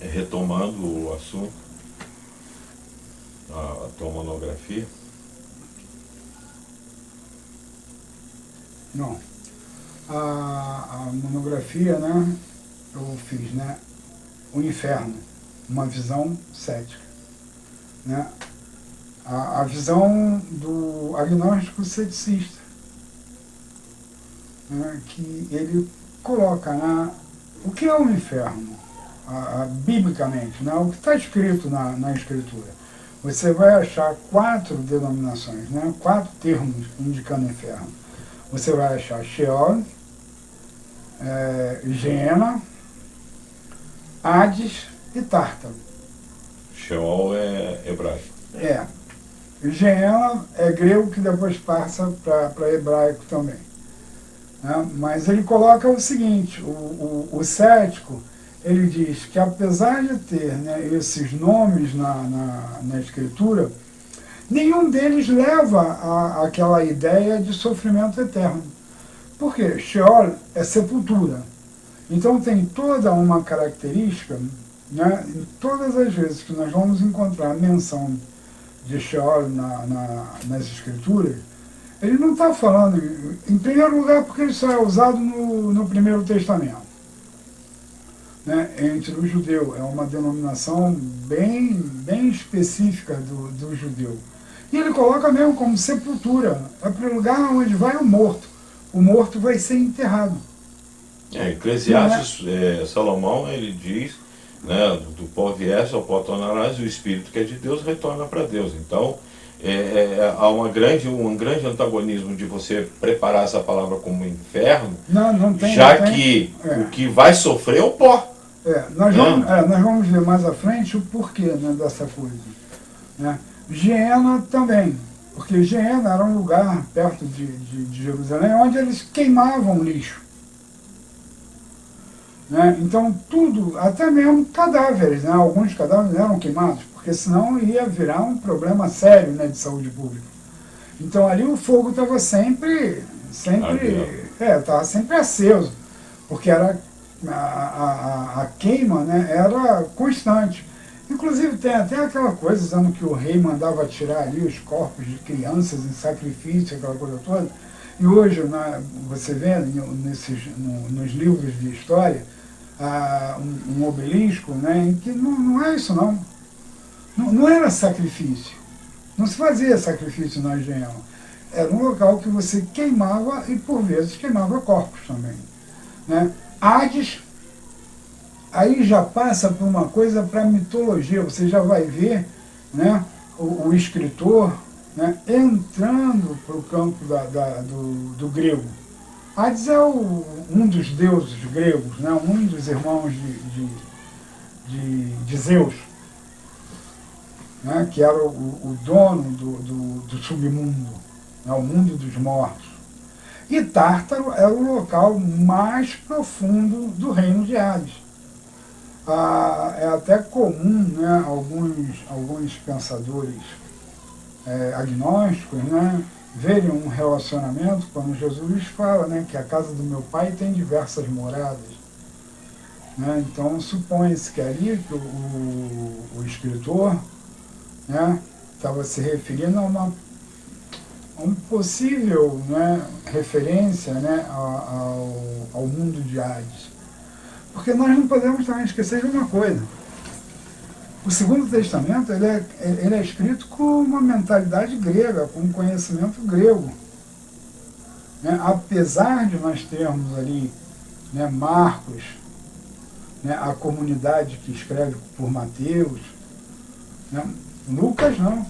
Retomando o assunto, a tua monografia. Não. A monografia, né, eu fiz, né, o inferno, uma visão cética, né, a visão do agnóstico ceticista, né, que ele coloca, né, o que é o inferno, biblicamente, né, o que está escrito na Escritura. Você vai achar 4 denominações, né, 4 termos indicando inferno. Você vai achar Sheol, Geena, Hades e Tártaro. Sheol é hebraico. Geena é grego, que depois passa para hebraico também. Né? Mas ele coloca o seguinte, o cético, ele diz que apesar de ter, né, esses nomes na Escritura, nenhum deles leva àquela ideia de sofrimento eterno. Por quê? Sheol é sepultura. Então tem toda uma característica, né, em todas as vezes que nós vamos encontrar a menção de Sheol nas Escrituras, ele não está falando, em primeiro lugar, porque ele só é usado no Primeiro Testamento. Né, entre o judeu, é uma denominação bem específica do judeu. E ele coloca mesmo como sepultura, é para o lugar onde vai o morto. O morto vai ser enterrado. Eclesiastes, Salomão, ele diz, né, do pó viesse, ao pó tornarás, e o Espírito que é de Deus retorna para Deus. Então, há um grande antagonismo de você preparar essa palavra como inferno, não tem, que o que vai sofrer é o pó. Nós vamos ver mais à frente o porquê, né, dessa coisa. Né? Geena também, porque Geena era um lugar perto de Jerusalém onde eles queimavam lixo. Né? Então tudo, até mesmo cadáveres, né? Alguns cadáveres eram queimados, porque senão ia virar um problema sério, né, de saúde pública. Então ali o fogo estava sempre aceso, porque era a queima, né, era constante. Inclusive tem até aquela coisa dizendo que o rei mandava tirar ali os corpos de crianças em sacrifício, aquela coisa toda. E hoje, né, você vê nos livros de história um obelisco, né, em que não é isso não. Não era sacrifício. Não se fazia sacrifício na Geena. Era um local que você queimava e por vezes queimava corpos também. Né? Hades, aí já passa por uma coisa para a mitologia, você já vai ver, né, o escritor, né, entrando para o campo do grego. Hades é um dos deuses gregos, né, um dos irmãos de Zeus, né, que era o dono do submundo, né, o mundo dos mortos. E Tártaro é o local mais profundo do reino de Hades. É até comum, né, alguns pensadores agnósticos, né, verem um relacionamento quando Jesus fala, né, que a casa do meu pai tem diversas moradas. Né, então supõe-se que ali que o escritor, né, estava se referindo a uma possível, né, referência, né, ao mundo de Hades. Porque nós não podemos também esquecer de uma coisa. O Segundo Testamento ele é escrito com uma mentalidade grega, com um conhecimento grego. Né? Apesar de nós termos ali, né, Marcos, né, a comunidade que escreve por Mateus, né, Lucas não.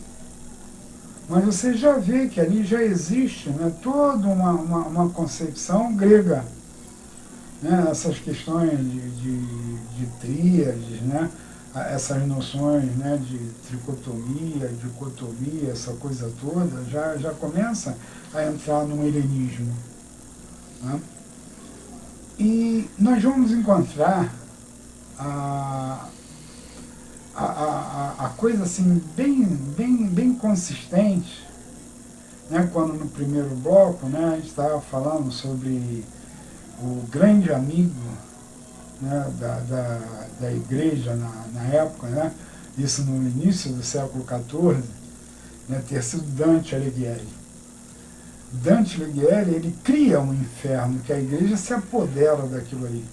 Mas você já vê que ali já existe, né, toda uma concepção grega. Né, essas questões de tríades, né, essas noções, né, de tricotomia, dicotomia, essa coisa toda, já começa a entrar no helenismo. Né? E nós vamos encontrar a coisa assim bem consistente, né, quando no primeiro bloco, né, a gente estava falando sobre o grande amigo, né, da igreja na época, né, isso no início do século XIV, né, ter sido Dante Alighieri. Dante Alighieri, ele cria um inferno, que a igreja se apodera daquilo ali.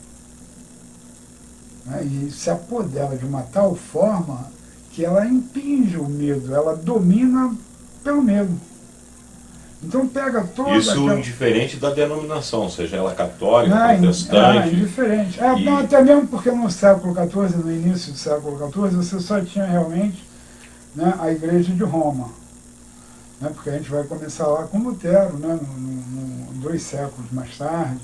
Né, e se apodera de uma tal forma que ela impinge o medo, ela domina pelo medo. Então pega toda Isso aquela... indiferente da denominação, seja ela católica, protestante. Indiferente. E... Não, até mesmo porque no século XIV, no início do século XIV, você só tinha realmente, né, a Igreja de Roma. Né, porque a gente vai começar lá com Lutero, né, 2 séculos mais tarde.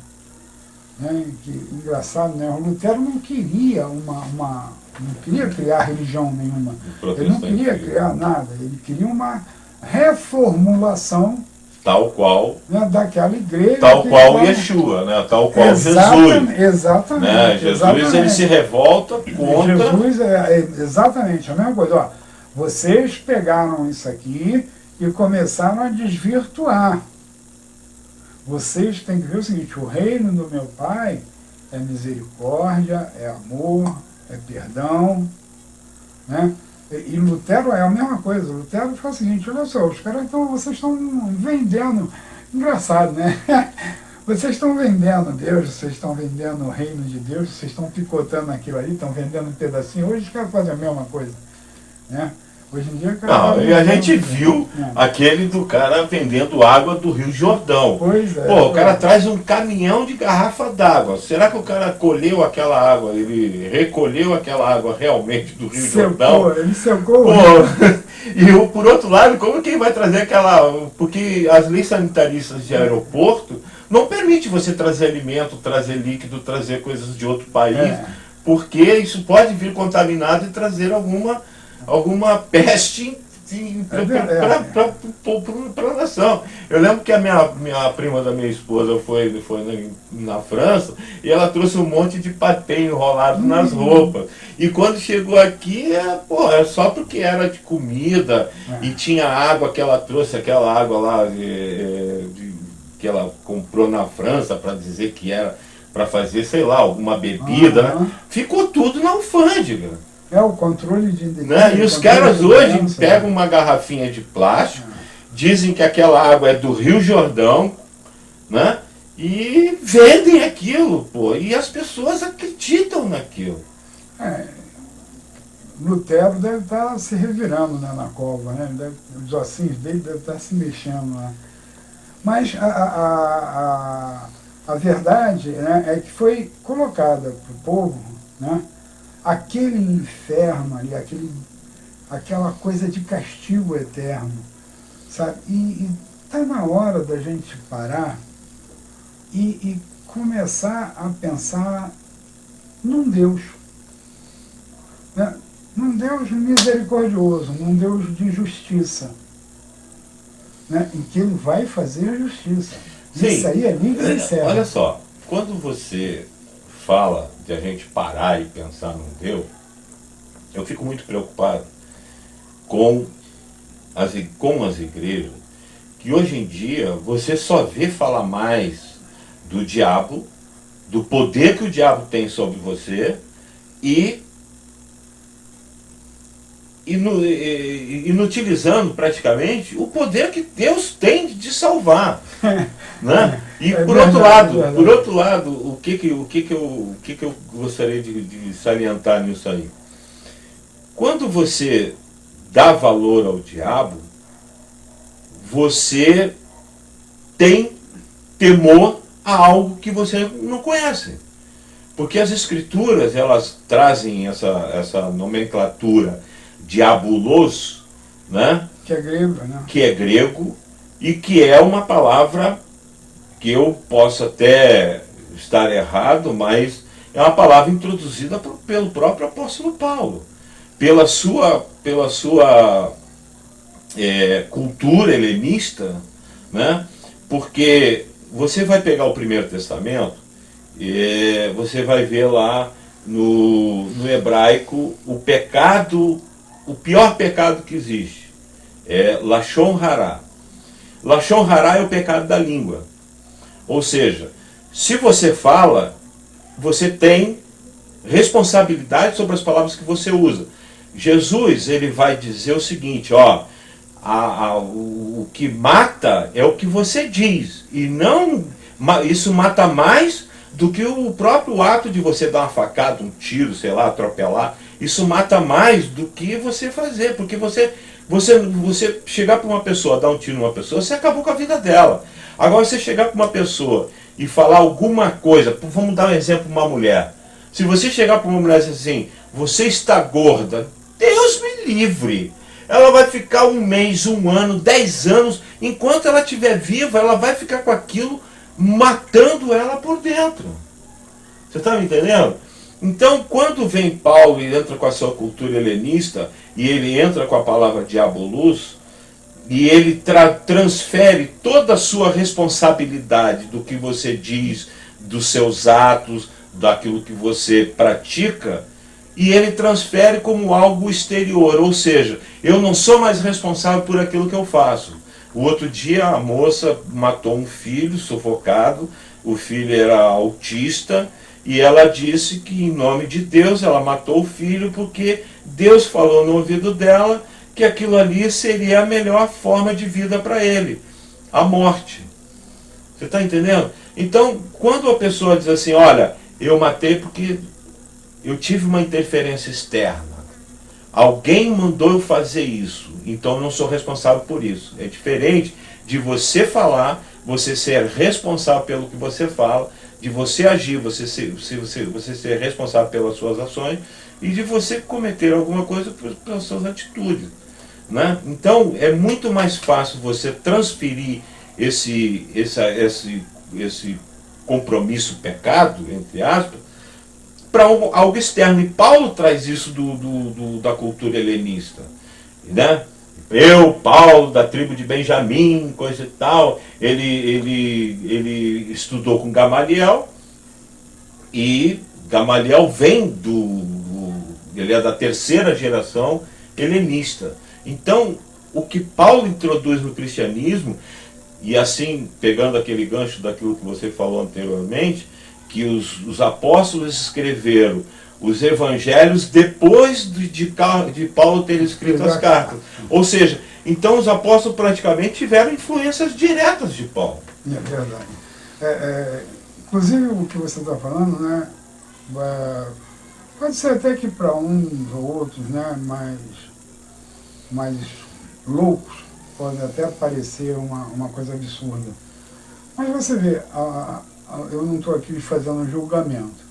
Né, que, engraçado, né, o Lutero não queria não queria criar religião nenhuma. Ele não queria criar nada. Ele queria uma reformulação tal qual, né, daquela igreja. Tal qual Yeshua, né? Tal qual Jesus. Exatamente. Né? Jesus exatamente. Ele se revolta contra... Jesus é exatamente a mesma coisa. Ó, vocês pegaram isso aqui e começaram a desvirtuar. Vocês têm que ver o seguinte, o reino do meu Pai é misericórdia, é amor, é perdão, né? E Lutero é a mesma coisa. Lutero fala o seguinte, olha só, os caras vocês estão vendendo, engraçado, né? Vocês estão vendendo Deus, vocês estão vendendo o reino de Deus, vocês estão picotando aquilo ali, estão vendendo um pedacinho. Hoje os caras fazem a mesma coisa, né? Hoje em dia, não, e a gente viu aquele do cara vendendo água do Rio Jordão. Pois é. Pô, o cara traz um caminhão de garrafa d'água. Será que o cara colheu aquela água, ele recolheu aquela água realmente do Rio Jordão? Ele secou. Pô, e por outro lado, como que ele vai trazer aquela... Porque as leis sanitaristas de aeroporto não permitem você trazer alimento, trazer líquido, trazer coisas de outro país, porque isso pode vir contaminado e trazer alguma peste para a nação. Eu lembro que a minha prima da minha esposa foi na França e ela trouxe um monte de patê enrolado nas roupas. E quando chegou aqui, é só porque era de comida e tinha água que ela trouxe, aquela água lá que ela comprou na França para dizer que era para fazer, sei lá, alguma bebida. Né? Ficou tudo na alfândega. É o controle de identidade. Né? E os caras hoje pegam uma garrafinha de plástico, dizem que aquela água é do Rio Jordão, né? E vendem aquilo, pô. E as pessoas acreditam naquilo. Lutero deve estar se revirando, né, na cova, né? Os ossinhos dele devem estar se mexendo lá. Mas a verdade, né, é que foi colocada para o povo, né? Aquele inferno ali, aquela coisa de castigo eterno, sabe? E está na hora da gente parar e começar a pensar num Deus, né? Num Deus misericordioso, num Deus de justiça, né? Em que Ele vai fazer a justiça. Sim. Isso aí é livre e certo. Olha só, quando você fala de a gente parar e pensar num Deus, eu fico muito preocupado com as igrejas, que hoje em dia você só vê falar mais do diabo, do poder que o diabo tem sobre você e inutilizando praticamente o poder que Deus tem de salvar. Né? E por outro lado, o que eu gostaria de salientar nisso aí? Quando você dá valor ao diabo, você tem temor a algo que você não conhece. Porque as escrituras, elas trazem essa nomenclatura diabolos, né? Que é grego, né? Que é grego e que é uma palavra que eu posso até estar errado, mas é uma palavra introduzida pelo próprio apóstolo Paulo, pela sua cultura helenista, né? Porque você vai pegar o Primeiro Testamento e você vai ver lá no hebraico o pecado, o pior pecado que existe é Lashon Hará. Lashon Hará é o pecado da língua. Ou seja, se você fala, você tem responsabilidade sobre as palavras que você usa. Jesus, ele vai dizer o seguinte, ó, o que mata é o que você diz, e não, isso mata mais do que o próprio ato de você dar uma facada, um tiro, sei lá, atropelar. Isso mata mais do que você fazer, porque você chegar para uma pessoa, dar um tiro numa pessoa, você acabou com a vida dela. Agora você chegar para uma pessoa e falar alguma coisa, vamos dar um exemplo, uma mulher. Se você chegar para uma mulher e dizer assim, você está gorda, Deus me livre. Ela vai ficar 1 mês, 1 ano, 10 anos, enquanto ela estiver viva, ela vai ficar com aquilo matando ela por dentro. Você está me entendendo? Então, quando vem Paulo e entra com a sua cultura helenista, e ele entra com a palavra diabolus, e ele transfere toda a sua responsabilidade do que você diz, dos seus atos, daquilo que você pratica, e ele transfere como algo exterior, ou seja, eu não sou mais responsável por aquilo que eu faço. O outro dia a moça matou um filho sufocado, o filho era autista, e ela disse que em nome de Deus ela matou o filho porque Deus falou no ouvido dela que aquilo ali seria a melhor forma de vida para ele, a morte. Você está entendendo? Então, quando a pessoa diz assim, olha, eu matei porque eu tive uma interferência externa, alguém mandou eu fazer isso, então eu não sou responsável por isso. É diferente de você falar, você ser responsável pelo que você fala, de você agir, você ser responsável pelas suas ações e de você cometer alguma coisa pelas suas atitudes. Né? Então é muito mais fácil você transferir esse compromisso, pecado, entre aspas, para algo externo. E Paulo traz isso da cultura helenista. Né? Eu, Paulo, da tribo de Benjamim, coisa e tal, ele estudou com Gamaliel, e Gamaliel vem ele é da 3ª geração helenista. Então, o que Paulo introduz no cristianismo, e assim, pegando aquele gancho daquilo que você falou anteriormente, que os apóstolos escreveram os evangelhos depois de Paulo ter escrito as cartas. Ou seja, então os apóstolos praticamente tiveram influências diretas de Paulo. É verdade. Inclusive o que você está falando, né, pode ser até que para uns ou outros, né, mais loucos, pode até parecer uma coisa absurda. Mas você vê, eu não estou aqui fazendo julgamento.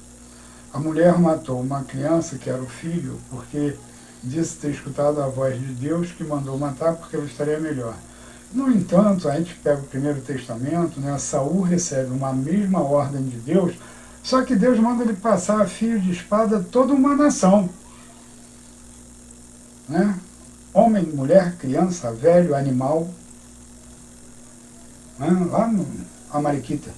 A mulher matou uma criança, que era o filho, porque disse ter escutado a voz de Deus que mandou matar porque ela estaria melhor. No entanto, a gente pega o Primeiro Testamento, né, Saul recebe uma mesma ordem de Deus, só que Deus manda ele passar a fio de espada toda uma nação. Né? Homem, mulher, criança, velho, animal, né, lá no Amariquita.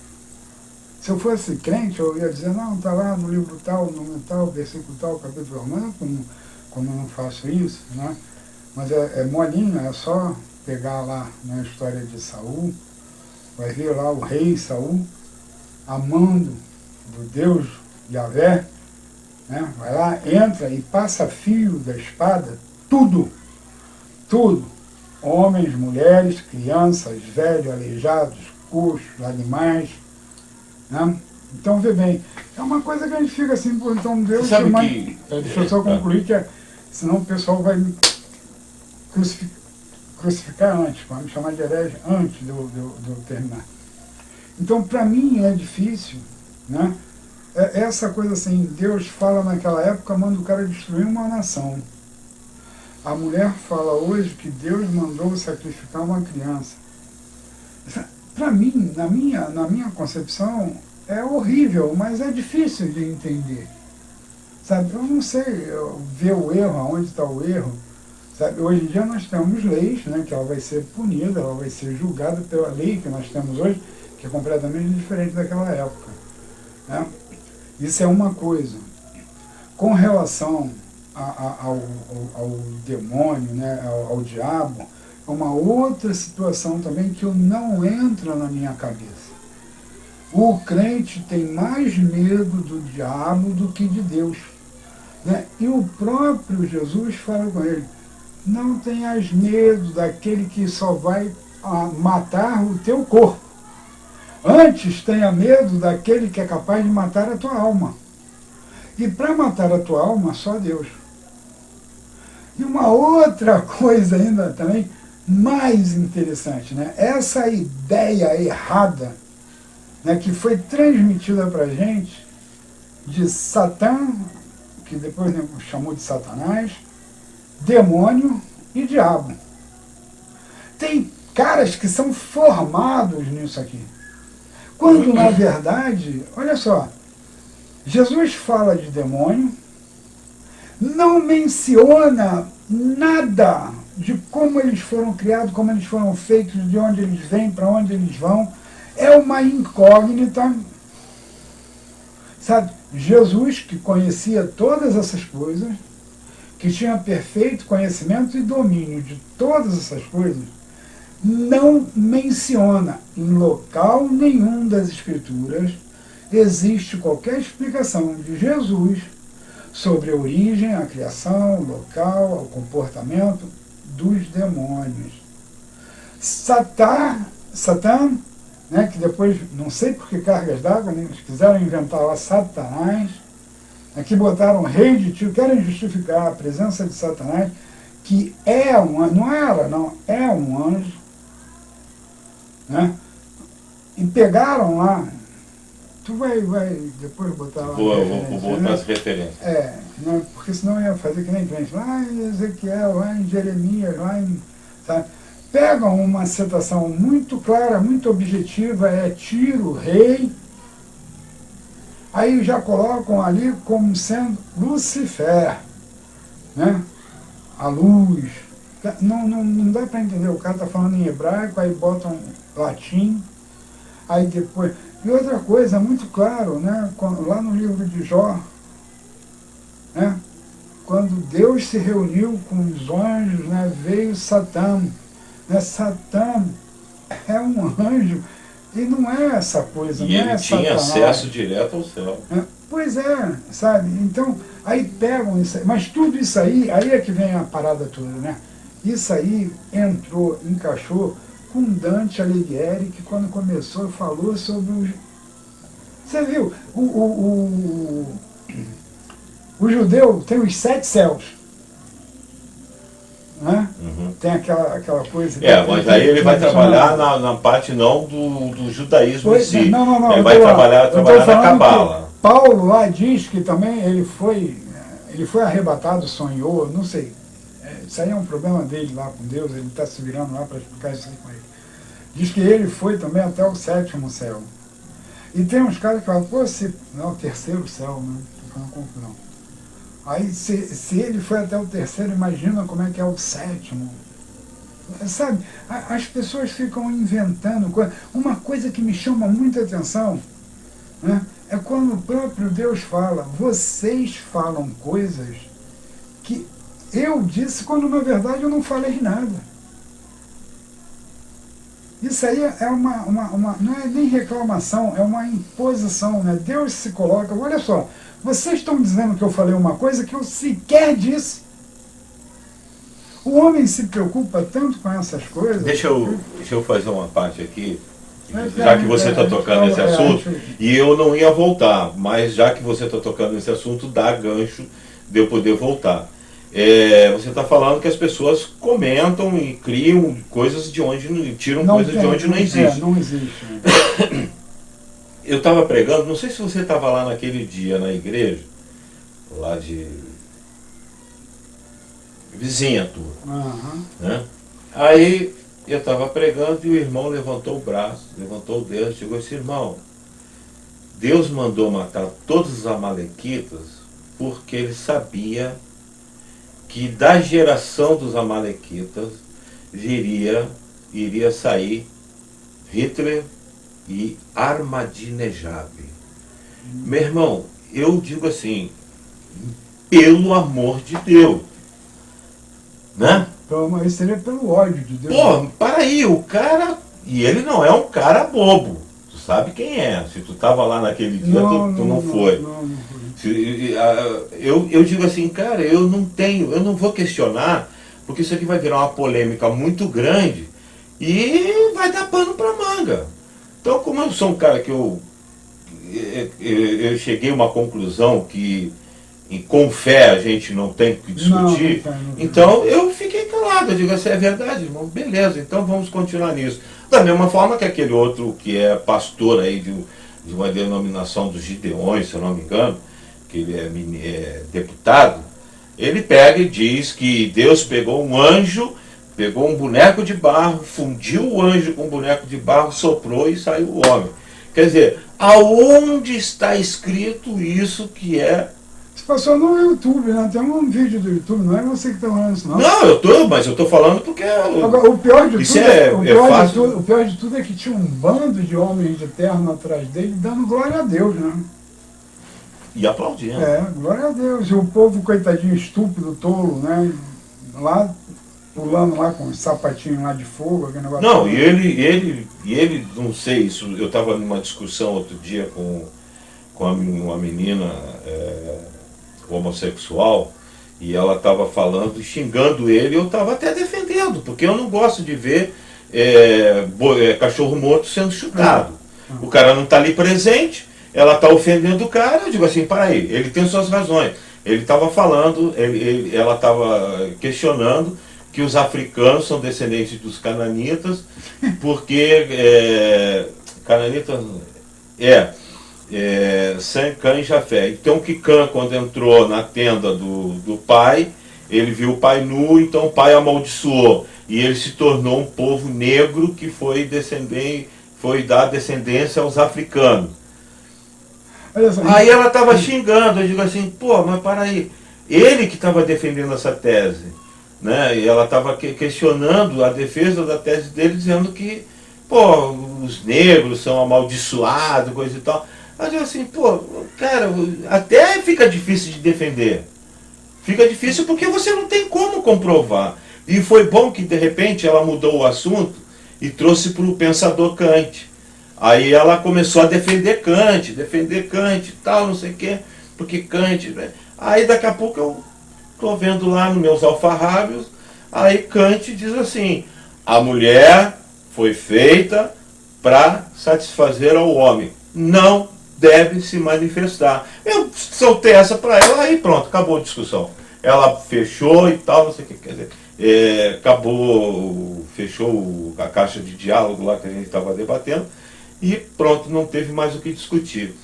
Se eu fosse crente, eu ia dizer, não, está lá no livro tal, no tal, versículo tal, capítulo, não, como eu não faço isso, né? Mas é molinho, é só pegar lá na história de Saul, vai ver lá o rei Saul, amando do Deus Yahvé, né? Vai lá, entra e passa fio da espada, tudo, homens, mulheres, crianças, velhos, aleijados, coxos, animais, né? Então, vê bem, é uma coisa que a gente fica assim, pô, então Deus... Deixa eu só concluir, que senão o pessoal vai me crucificar antes, vai me chamar de herege antes de eu terminar. Então, para mim é difícil, né? Essa coisa assim, Deus fala naquela época, manda o cara destruir uma nação. A mulher fala hoje que Deus mandou sacrificar uma criança. Para mim, na minha concepção, é horrível, mas é difícil de entender. Sabe, eu não sei ver o erro, aonde está o erro. Sabe, hoje em dia nós temos leis, né, que ela vai ser punida, ela vai ser julgada pela lei que nós temos hoje, que é completamente diferente daquela época. Né? Isso é uma coisa. Com relação ao demônio, né, ao diabo, uma outra situação também que não entra na minha cabeça. O crente tem mais medo do diabo do que de Deus. Né? E o próprio Jesus fala com ele, não tenhas medo daquele que só vai matar o teu corpo. Antes tenha medo daquele que é capaz de matar a tua alma. E para matar a tua alma, só Deus. E uma outra coisa ainda também mais interessante, né? Essa ideia errada, né, que foi transmitida para a gente de Satã, que depois chamou de Satanás, demônio e diabo. Tem caras que são formados nisso aqui. Quando, na verdade, olha só, Jesus fala de demônio, não menciona nada de como eles foram criados, como eles foram feitos, de onde eles vêm, para onde eles vão. É uma incógnita. Sabe, Jesus, que conhecia todas essas coisas, que tinha perfeito conhecimento e domínio de todas essas coisas, não menciona em local nenhum das Escrituras existe qualquer explicação de Jesus sobre a origem, a criação, o local, o comportamento dos demônios. Satã, né, que depois, não sei por que cargas d'água, né, eles quiseram inventar lá Satanás, aqui botaram rei de Tiro, querem justificar a presença de Satanás, que é um anjo, não era, não, é um anjo, né? E pegaram lá, tu vai depois botar lá. Vou botar, né, as referências. Né, porque senão ia fazer que nem crente, lá em Ezequiel, lá em Jeremias, lá em... Sabe? Pegam uma citação muito clara, muito objetiva, é Tiro, rei, aí já colocam ali como sendo Lucifer, né? A luz. Não dá para entender, o cara está falando em hebraico, aí botam latim, aí depois... E outra coisa, muito claro, né? Lá no livro de Jó, né? Quando Deus se reuniu com os anjos, né? Veio Satã. Né? Satã é um anjo e não é essa coisa. E não ele tinha acesso direto ao céu. Pois é, sabe? Então, aí pegam isso aí, mas tudo isso aí é que vem a parada toda, né? Isso aí encaixou com Dante Alighieri, que quando começou falou sobre os... Você viu, o judeu tem os 7 céus, né? Uhum. Tem aquela coisa... mas aí ele vai trabalhar na parte não do judaísmo em si. Não, ele vai trabalhar na Cabala. Paulo lá diz que também ele foi arrebatado, sonhou, não sei. Isso aí é um problema dele lá com Deus, ele está se virando lá para explicar isso aí com ele. Diz que ele foi também até o 7º céu. E tem uns caras que falam, pô, não, o 3º céu, né? Estou falando confusão. Aí, se ele foi até o 3º, imagina como é que é o 7º. Sabe, as pessoas ficam inventando coisa. Uma coisa que me chama muita atenção, né, é quando o próprio Deus fala, vocês falam coisas que eu disse quando na verdade eu não falei nada. Isso aí é não é nem reclamação, é uma imposição, né? Deus se coloca, olha só, vocês estão dizendo que eu falei uma coisa que eu sequer disse. O homem se preocupa tanto com essas coisas... Deixa eu fazer uma parte aqui, já que você está tocando nesse assunto, e eu não ia voltar, mas já que você está tocando nesse assunto, dá gancho de eu poder voltar. Você está falando que as pessoas comentam e criam coisas de onde tiram coisas de onde não existe. Não existe. Eu estava pregando, não sei se você estava lá naquele dia na igreja, lá de vizinha tua. Uhum. Né? Aí eu estava pregando e o irmão levantou o braço, levantou o dedo, chegou e disse, irmão, Deus mandou matar todos os amalequitas porque ele sabia que da geração dos amalequitas iria sair Hitler e Ahmadinejad. Meu irmão, eu digo assim, pelo amor de Deus, né? Então, isso seria pelo ódio de Deus. Pô, para aí, o cara, e ele não é um cara bobo, sabe quem é. Se tu estava lá naquele dia, tu não foi. Não foi. Eu digo assim, cara, eu não vou questionar, porque isso aqui vai virar uma polêmica muito grande e vai dar pano para manga. Então, como eu sou um cara que eu cheguei a uma conclusão que com fé a gente não tem que discutir, Não. então eu fiquei calado, eu digo assim, é verdade, irmão, beleza, então vamos continuar nisso. Da mesma forma que aquele outro que é pastor aí de uma denominação dos Gideões, se eu não me engano, que ele é deputado, ele pega e diz que Deus pegou um anjo, pegou um boneco de barro, fundiu o anjo com um boneco de barro, soprou e saiu o homem. Quer dizer, aonde está escrito isso que é... Se passou no YouTube, né? Tem um vídeo do YouTube, não é você que está falando isso, não. Não, mas eu estou falando porque... Agora, o pior de isso tudo, o pior de tudo é que tinha um bando de homens de terno atrás dele dando glória a Deus, né? E aplaudindo. Glória a Deus. E o povo, coitadinho, estúpido, tolo, né? Lá, pulando lá com os sapatinhos lá de fogo, aquele negócio. Não, e ele, não sei, isso, eu estava numa discussão outro dia com uma menina homossexual, e ela estava falando, xingando ele, eu estava até defendendo, porque eu não gosto de ver cachorro morto sendo chutado. O cara não está ali presente, ela está ofendendo o cara, eu digo assim, para aí, ele tem suas razões. Ele estava falando, ela estava questionando que os africanos são descendentes dos cananitas, porque cananitas Sem, Cã e Jafé. Então que Cã, quando entrou na tenda do pai, ele viu o pai nu, então o pai amaldiçoou, e ele se tornou um povo negro que foi dar descendência aos africanos. Aí ela estava xingando, eu digo assim, pô, mas para aí, ele que estava defendendo essa tese, né? E ela estava questionando a defesa da tese dele, dizendo que, pô, os negros são amaldiçoados, coisa e tal. Eu digo assim, pô, cara, até fica difícil de defender. Fica difícil porque você não tem como comprovar. E foi bom que, de repente, ela mudou o assunto e trouxe para o pensador Kant. Aí ela começou a defender Kant e tal, não sei o quê, porque Kant... Né? Aí daqui a pouco eu estou vendo lá nos meus alfarrábios, aí Kant diz assim, a mulher foi feita para satisfazer ao homem, não deve se manifestar. Eu soltei essa para ela, aí pronto, acabou a discussão. Ela fechou e tal, não sei o que, quer dizer, fechou a caixa de diálogo lá que a gente estava debatendo, e pronto, não teve mais o que discutir.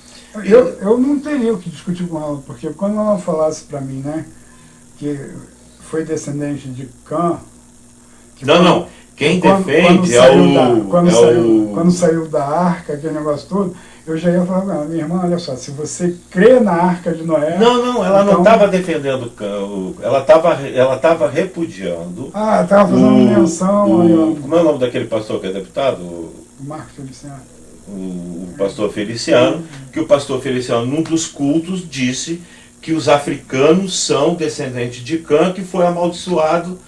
Eu não teria o que discutir com ela, porque quando ela falasse para mim, né, que foi descendente de Cã... Não, quem defende quando saiu da arca, aquele negócio todo, eu já ia falar com ela, minha irmã, olha só, se você crê na arca de Noé... Não, ela não estava defendendo Cã, ela estava repudiando... estava fazendo menção... Como é o nome daquele pastor que é deputado? O Marcos Feliciano. O pastor Feliciano, que o pastor Feliciano, num dos cultos, disse que os africanos são descendentes de Cã, que foi amaldiçoado.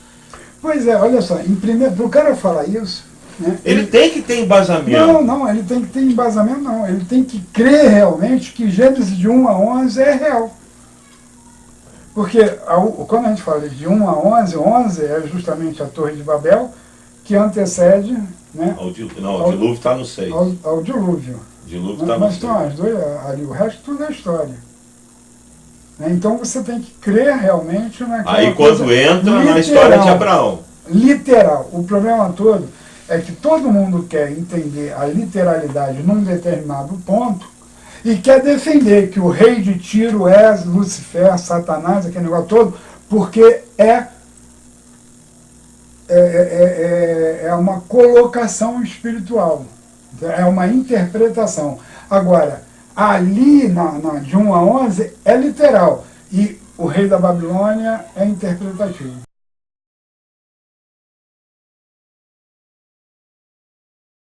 Pois é, olha só, para o cara falar isso... Né, ele tem que ter embasamento. Não, ele tem que ter embasamento não, ele tem que crer realmente que Gênesis de 1 a 11 é real. Porque quando a gente fala de 1 a 11, 11 é justamente a Torre de Babel, que antecede... Né? O dilúvio está no 6. Ao dilúvio. Mas estão as duas ali, o resto tudo é história. Né? Então você tem que crer realmente naquela aí quando entra literal, na história de Abraão. Literal. O problema todo é que todo mundo quer entender a literalidade num determinado ponto e quer defender que o rei de Tiro é Lucifer, Satanás, aquele negócio todo, porque é uma colocação espiritual, é uma interpretação. Agora, ali de 1 a 11 é literal, e o rei da Babilônia é interpretativo.